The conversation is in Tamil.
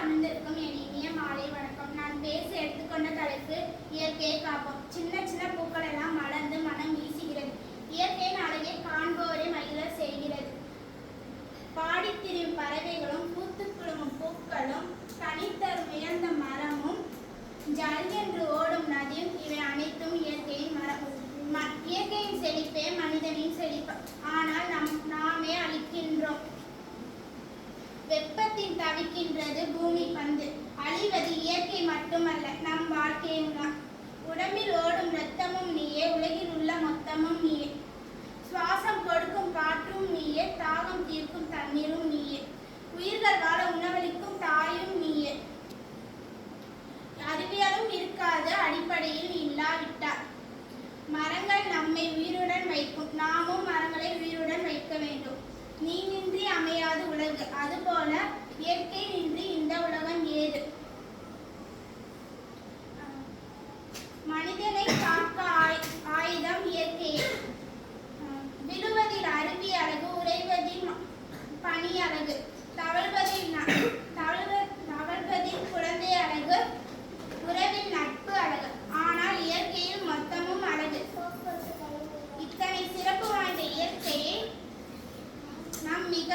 அமர்ந்திருக்கும் என் இனிய மாலை வணக்கம். நான் பேச எடுத்துக்கொண்ட தலைப்பு இயற்கையை காப்போம். சின்ன சின்ன பூக்கள் எல்லாம் மலர்ந்து மனம் வீசுகிறது. இயற்கையின் அழகை காண்போரை மகிழ செய்கிறது. பாடித்திரியும் பறவைகளும் பூத்து குலுங்கும் பூக்களும் கனித்தரும் உயர்ந்த மரமும் ஜல் என்று ஓடும் நதியும் இவை அனைத்தும் இயற்கையின் மரம். இயற்கையின் செழிப்பே மனிதனின் செழிப்பு. ஆனால் நாமே அழிக்கின்றோம். வெப்பத்தின் தவிக்கின்றது பூமி பந்து. அழிவது இயற்கை மட்டுமல்ல, நம் வாழ்க்கையும் தான். உடம்பில் ஓடும் இரத்தமும் நீயே, உலகில் உள்ள மொத்தமும் நீயே. சுவாசம் கொடுக்கும் காற்றும் நீயே, தாகம் தீர்க்கும் தண்ணீரும் நீயே. உயிர்கள் வாழ உணவளிக்கும் தாயும் நீயே. அறிவியலும் இருக்காது அடிப்படையில் இல்லாவிட்டார். மரங்கள் நம்மை உயிருடன் வைக்கும், நாமும் மரங்களை உயிருடன் வைக்க வேண்டும். நீனின்றி அமையாது உலகு, அதுபோல இயற்கை நின்றி இந்த உலகம் ஏது. மனிதனை காக்க ஆயுதம் இயற்கையே. விழுவதில் அருவி அழகு, உறைவதில் பனி அழகு, தவழ்வதில் குழந்தை அழகு, உறவில் நட்பு அழகு. ஆனால் இயற்கையில் மொத்தமும் அழகு. இத்தனை சிறப்பு வாய்ந்த இயற்கையை நாம் மிக